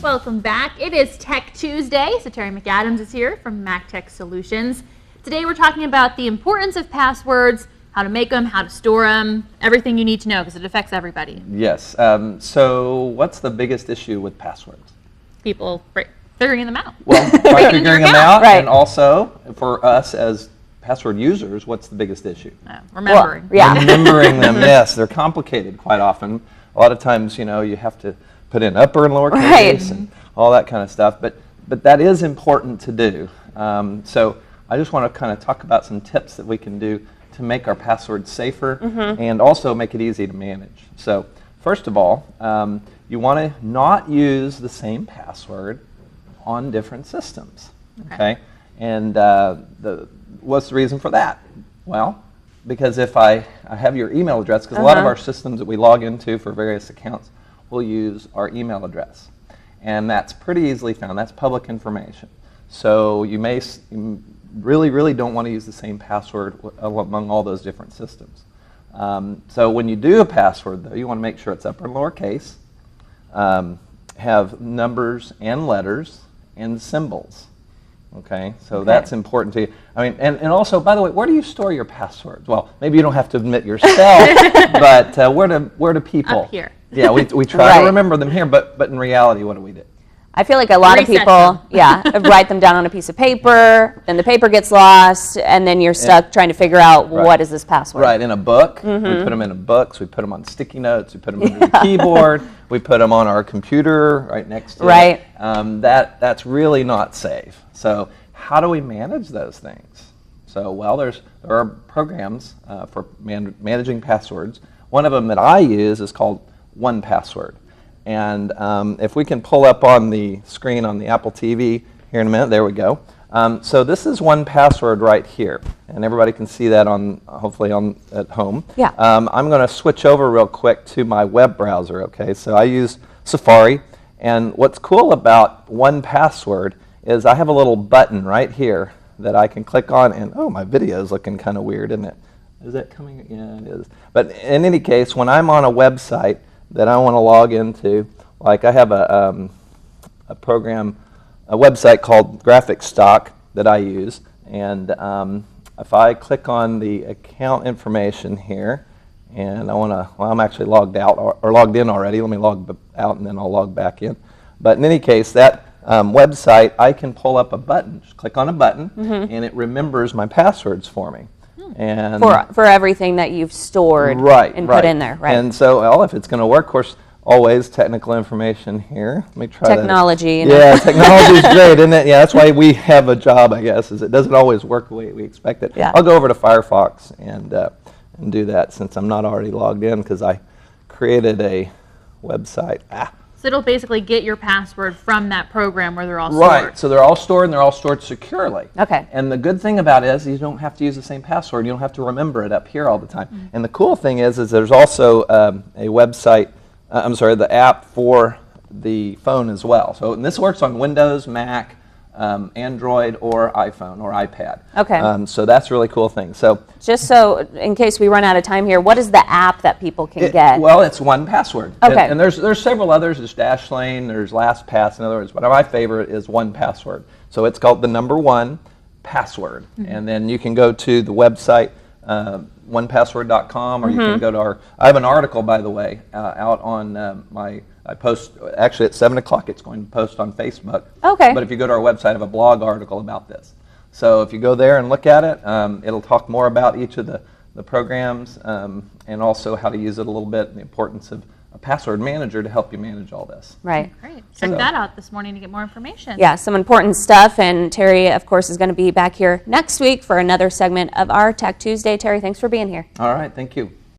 Welcome back. It is Tech Tuesday, so Terry McAdams is here from MacTech Solutions. Today we're talking about the importance of passwords, how to make them, how to store them, everything you need to know because it affects everybody. Yes. So what's the biggest issue with passwords? People figuring them out. Well, figuring them out, right. And also for us as password users, what's the biggest issue? Remembering. Well, yeah. Remembering them, yes. They're complicated quite often. A lot of times, you have to put in upper and lower case and all that kind of stuff. But that is important to do. So I just want to kind of talk about some tips that we can do to make our passwords safer and also make it easy to manage. So first of all, you want to not use the same password on different systems. Okay? And what's the reason for that? Well, because if I have your email address, because a lot of our systems that we log into for various accounts will use our email address. And that's pretty easily found. That's public information. So you may really don't want to use the same password among all those different systems. So when you do a password, though, you want to make sure it's upper and lower case, have numbers and letters and symbols. Okay, so that's important to you. I mean, and also, by the way, where do you store your passwords? Well, maybe you don't have to admit yourself, but where do people? Up here. Yeah, we try to remember them here, but in reality, what do we do? I feel like a lot of people, write them down on a piece of paper, then the paper gets lost, and then you're stuck trying to figure out what is this password. Right, in a book. We put them in books. We put them on sticky notes. We put them under the keyboard. We put them on our computer right next to it. That's really not safe. So how do we manage those things? So, well, there are programs for managing passwords. One of them that I use is called 1Password. And if we can pull up on the screen on the Apple TV here in a minute, there we go. So this is 1Password right here, and everybody can see that hopefully at home. Yeah. I'm going to switch over real quick to my web browser. Okay, so I use Safari, and what's cool about 1Password is I have a little button right here that I can click on, and my video is looking kind of weird, isn't it? Is that coming? Yeah, it is. But in any case, when I'm on a website that I want to log into, like I have a website called Graphic Stock that I use, and if I click on the account information here, and I want to, well, I'm actually logged out or logged in already. Let me log out and then I'll log back in. But in any case, that website, I can pull up a button, just click on a button, and it remembers my passwords for me. And for everything that you've stored and put in there, right? And so, well, if it's going to work, of course, always technical information here. Let me try technology. Yeah, technology is great, isn't it? Yeah, that's why we have a job, I guess, is it doesn't always work the way we expect it. Yeah. I'll go over to Firefox and do that since I'm not already logged in because I created a website. So it'll basically get your password from that program where they're all stored. Right, so they're all stored and they're all stored securely. Okay. And the good thing about it is you don't have to use the same password. You don't have to remember it up here all the time. And the cool thing is there's also a website, the app for the phone as well. So and this works on Windows, Mac, Android, or iPhone or iPad. Okay. So that's a really cool thing. So just so in case we run out of time here, what is the app that people can get? Well, it's 1Password. Okay. And there's several others. There's Dashlane, there's LastPass, in other words. But my favorite is 1Password. So it's called the number 1Password. And then you can go to the website, 1password.com, or you can go to I have an article, by the way, out on I post, actually at 7 o'clock it's going to post on Facebook. Okay. But if you go to our website, I have a blog article about this. So if you go there and look at it, it'll talk more about each of the programs and also how to use it a little bit and the importance of a password manager to help you manage all this. Right. Great. Check that out this morning to get more information. Yeah, some important stuff. And Terry, of course, is going to be back here next week for another segment of our Tech Tuesday. Terry, thanks for being here. All right. Thank you.